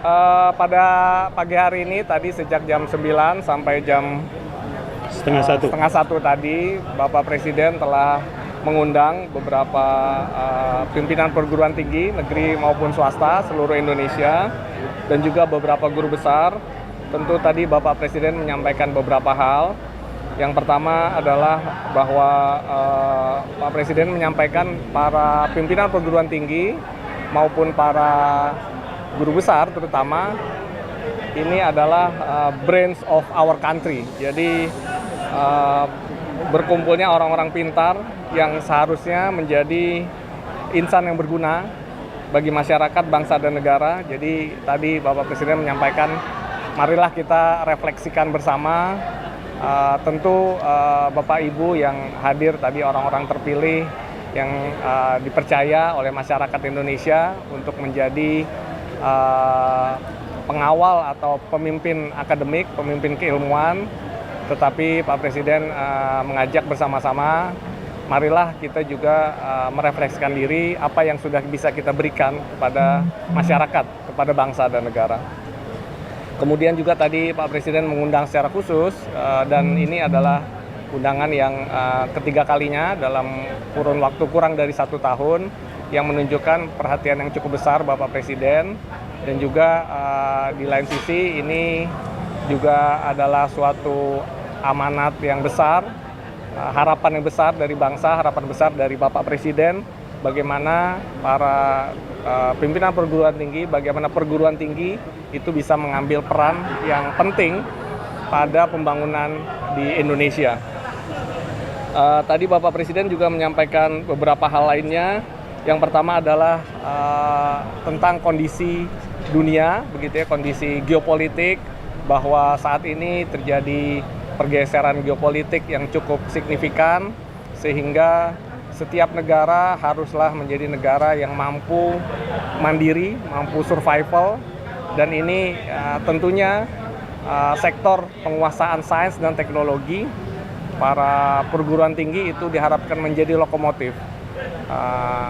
Pada pagi hari ini tadi sejak jam 9 sampai jam setengah satu tadi, Bapak Presiden telah mengundang beberapa pimpinan perguruan tinggi negeri maupun swasta seluruh Indonesia dan juga beberapa guru besar. Tentu tadi Bapak Presiden menyampaikan beberapa hal. Yang pertama adalah bahwa Pak Presiden menyampaikan para pimpinan perguruan tinggi maupun para guru besar terutama ini adalah brains of our country. Jadi berkumpulnya orang-orang pintar yang seharusnya menjadi insan yang berguna bagi masyarakat, bangsa dan negara. Jadi tadi Bapak Presiden menyampaikan, marilah kita refleksikan bersama. Tentu Bapak Ibu yang hadir tadi orang-orang terpilih yang dipercaya oleh masyarakat Indonesia untuk menjadi pengawal atau pemimpin akademik, pemimpin keilmuan. Tetapi Pak Presiden mengajak bersama-sama, marilah kita juga merefleksikan diri apa yang sudah bisa kita berikan kepada masyarakat, kepada bangsa dan negara. Kemudian juga tadi Pak Presiden mengundang secara khusus dan ini adalah undangan yang ketiga kalinya dalam kurun waktu kurang dari 1 tahun yang menunjukkan perhatian yang cukup besar Bapak Presiden. Dan juga di lain sisi ini juga adalah suatu amanat yang besar, harapan yang besar dari bangsa, harapan besar dari Bapak Presiden, bagaimana para pimpinan perguruan tinggi, bagaimana perguruan tinggi itu bisa mengambil peran yang penting pada pembangunan di Indonesia. Tadi Bapak Presiden juga menyampaikan beberapa hal lainnya. Yang pertama adalah tentang kondisi dunia, begitu ya, kondisi geopolitik, bahwa saat ini terjadi pergeseran geopolitik yang cukup signifikan sehingga setiap negara haruslah menjadi negara yang mampu mandiri, mampu survival, dan ini tentunya sektor penguasaan sains dan teknologi para perguruan tinggi itu diharapkan menjadi lokomotif.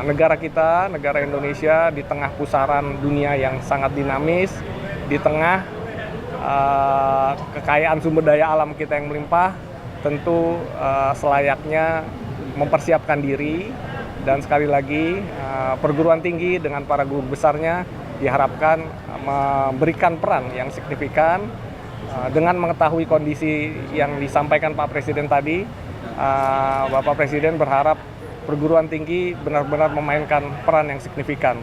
Negara kita, negara Indonesia di tengah pusaran dunia yang sangat dinamis, di tengah kekayaan sumber daya alam kita yang melimpah, tentu selayaknya mempersiapkan diri dan sekali lagi perguruan tinggi dengan para guru besarnya diharapkan memberikan peran yang signifikan dengan mengetahui kondisi yang disampaikan Pak Presiden tadi. Bapak Presiden berharap perguruan tinggi benar-benar memainkan peran yang signifikan,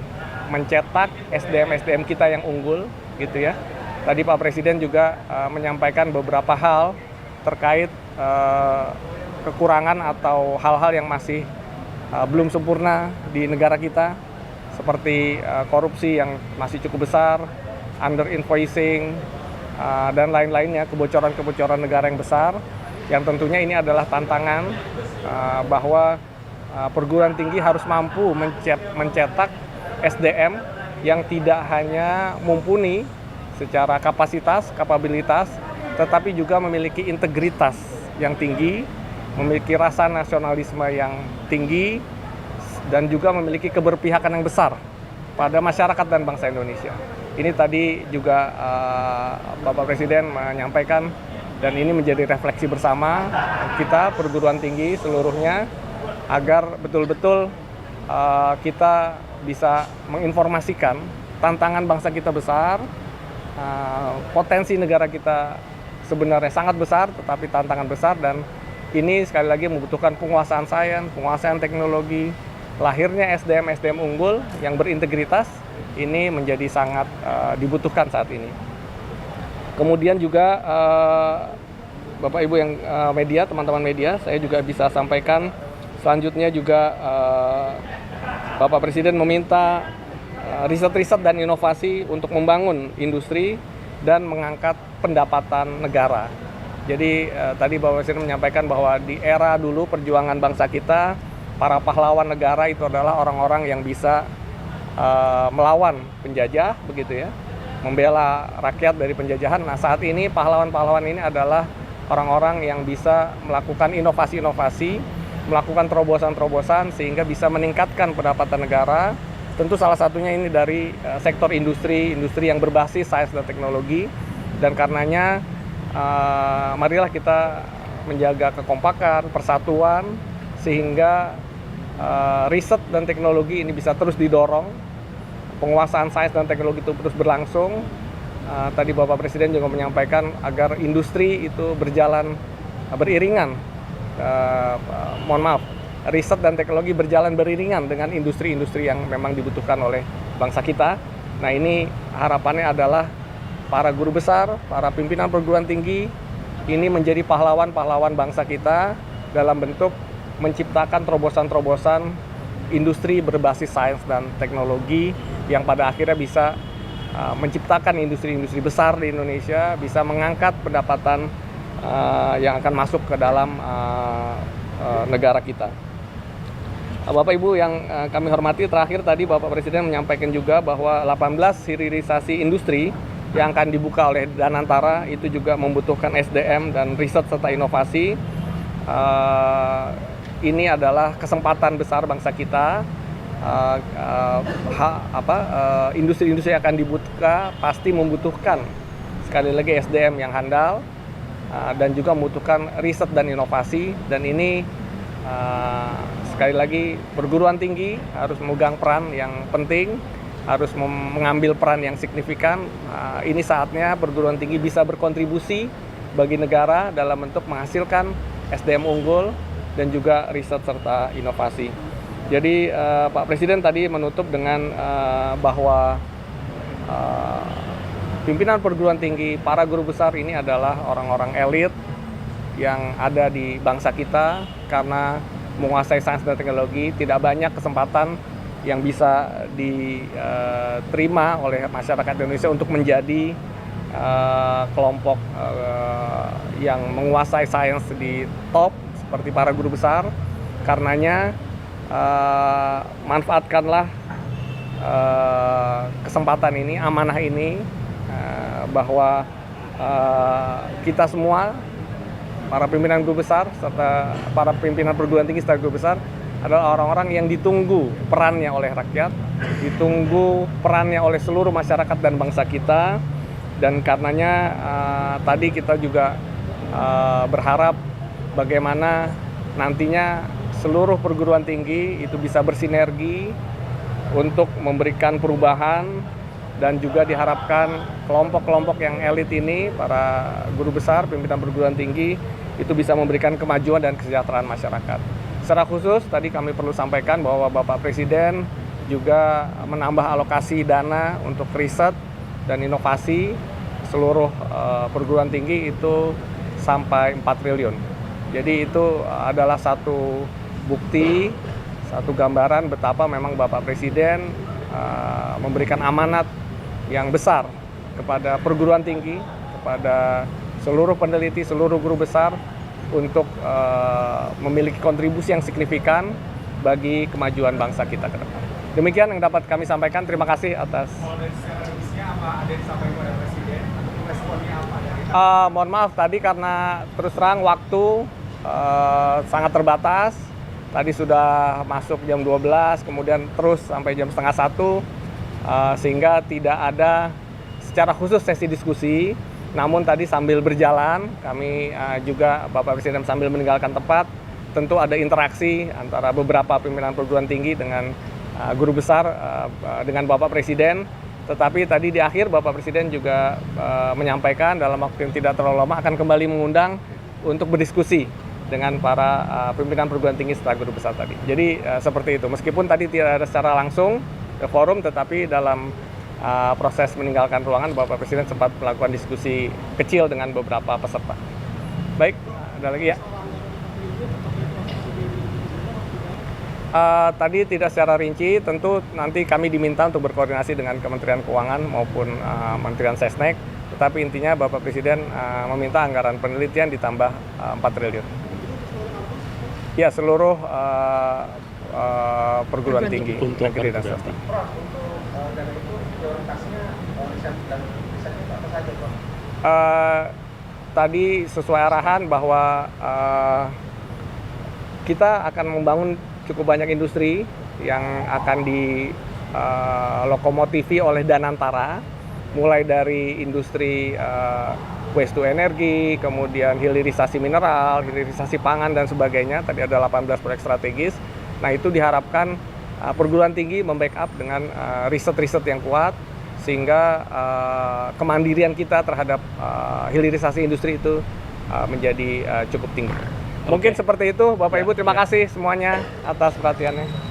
mencetak SDM-SDM kita yang unggul, gitu ya. Tadi Pak Presiden juga menyampaikan beberapa hal terkait kekurangan atau hal-hal yang masih belum sempurna di negara kita, seperti korupsi yang masih cukup besar, under invoicing, dan lain-lainnya, kebocoran-kebocoran negara yang besar, yang tentunya ini adalah tantangan bahwa perguruan tinggi harus mampu mencetak SDM yang tidak hanya mumpuni secara kapasitas, kapabilitas, tetapi juga memiliki integritas yang tinggi, memiliki rasa nasionalisme yang tinggi, dan juga memiliki keberpihakan yang besar pada masyarakat dan bangsa Indonesia. Ini tadi juga Bapak Presiden menyampaikan, dan ini menjadi refleksi bersama kita perguruan tinggi seluruhnya, agar betul-betul kita bisa menginformasikan tantangan bangsa kita besar, potensi negara kita sebenarnya sangat besar, tetapi tantangan besar, dan ini sekali lagi membutuhkan penguasaan sains, penguasaan teknologi, lahirnya SDM-SDM unggul yang berintegritas, ini menjadi sangat dibutuhkan saat ini. Kemudian juga Bapak Ibu yang media, teman-teman media, saya juga bisa sampaikan selanjutnya juga Bapak Presiden meminta riset-riset dan inovasi untuk membangun industri dan mengangkat pendapatan negara. Jadi tadi Bapak Presiden menyampaikan bahwa di era dulu perjuangan bangsa kita, para pahlawan negara itu adalah orang-orang yang bisa melawan penjajah, begitu ya, membela rakyat dari penjajahan. Nah, saat ini pahlawan-pahlawan ini adalah orang-orang yang bisa melakukan inovasi-inovasi, melakukan terobosan-terobosan sehingga bisa meningkatkan pendapatan negara Tentu salah satunya ini dari sektor industri yang berbasis sains dan teknologi, dan karenanya marilah kita menjaga kekompakan, persatuan, sehingga riset dan teknologi ini bisa terus didorong, penguasaan sains dan teknologi itu terus berlangsung. Tadi Bapak Presiden juga menyampaikan agar industri itu berjalan beriringan, riset dan teknologi berjalan beriringan dengan industri-industri yang memang dibutuhkan oleh bangsa kita. Nah, ini harapannya adalah para guru besar, para pimpinan perguruan tinggi ini menjadi pahlawan-pahlawan bangsa kita dalam bentuk menciptakan terobosan-terobosan industri berbasis sains dan teknologi yang pada akhirnya bisa menciptakan industri-industri besar di Indonesia, bisa mengangkat pendapatan yang akan masuk ke dalam negara kita. Bapak Ibu yang kami hormati, terakhir tadi Bapak Presiden menyampaikan juga bahwa 18 hilirisasi industri yang akan dibuka oleh Danantara itu juga membutuhkan SDM dan riset serta inovasi. Ini adalah kesempatan besar bangsa kita. Industri-industri yang akan dibuka pasti membutuhkan sekali lagi SDM yang handal dan juga membutuhkan riset dan inovasi, dan ini sekali lagi perguruan tinggi harus memegang peran yang penting, harus mengambil peran yang signifikan. Ini saatnya perguruan tinggi bisa berkontribusi bagi negara dalam bentuk menghasilkan SDM unggul dan juga riset serta inovasi. Jadi Pak Presiden tadi menutup dengan bahwa pimpinan perguruan tinggi, para guru besar ini adalah orang-orang elit yang ada di bangsa kita. Karena menguasai sains dan teknologi, tidak banyak kesempatan yang bisa diterima oleh masyarakat Indonesia untuk menjadi kelompok yang menguasai sains di top seperti para guru besar. Karenanya manfaatkanlah kesempatan ini, amanah ini, bahwa kita semua, para pimpinan guru besar serta para pimpinan perguruan tinggi serta guru besar adalah orang-orang yang ditunggu perannya oleh rakyat, ditunggu perannya oleh seluruh masyarakat dan bangsa kita. Dan karenanya tadi kita juga berharap bagaimana nantinya seluruh perguruan tinggi itu bisa bersinergi untuk memberikan perubahan, dan juga diharapkan kelompok-kelompok yang elit ini, para guru besar, pimpinan perguruan tinggi, itu bisa memberikan kemajuan dan kesejahteraan masyarakat. Secara khusus tadi kami perlu sampaikan bahwa Bapak Presiden juga menambah alokasi dana untuk riset dan inovasi seluruh perguruan tinggi itu sampai 4 triliun. Jadi itu adalah satu bukti, satu gambaran betapa memang Bapak Presiden memberikan amanat yang besar kepada perguruan tinggi, kepada seluruh peneliti, seluruh guru besar untuk memiliki kontribusi yang signifikan bagi kemajuan bangsa kita ke depan. Demikian yang dapat kami sampaikan. Terima kasih atas. Mohon maaf tadi karena terus terang waktu sangat terbatas. Tadi sudah masuk jam 12, kemudian terus sampai jam setengah 1, sehingga tidak ada secara khusus sesi diskusi. Namun tadi sambil berjalan, kami juga Bapak Presiden sambil meninggalkan tempat, tentu ada interaksi antara beberapa pimpinan perguruan tinggi dengan guru besar, dengan Bapak Presiden. Tetapi tadi di akhir Bapak Presiden juga menyampaikan dalam waktu yang tidak terlalu lama akan kembali mengundang untuk berdiskusi dengan para pimpinan perguruan tinggi serta guru besar tadi. Jadi seperti itu. Meskipun tadi tidak ada secara langsung ke forum, tetapi dalam proses meninggalkan ruangan Bapak Presiden sempat melakukan diskusi kecil dengan beberapa peserta. Baik, ada lagi ya. Tadi tidak secara rinci, tentu nanti kami diminta untuk berkoordinasi dengan Kementerian Keuangan maupun Kementerian Sesnek. Tetapi intinya Bapak Presiden meminta anggaran penelitian ditambah 4 triliun. Ya, seluruh perguruan tinggi negeri dan swasta. Tadi sesuai arahan bahwa kita akan membangun cukup banyak industri yang akan lokomotifi oleh Danantara, mulai dari industri waste to energi, kemudian hilirisasi mineral, hilirisasi pangan dan sebagainya. Tadi ada 18 proyek strategis. Nah, itu diharapkan perguruan tinggi membackup dengan riset-riset yang kuat, sehingga kemandirian kita terhadap hilirisasi industri itu menjadi cukup tinggi. Mungkin seperti itu, Bapak Ibu. Terima kasih semuanya atas perhatiannya.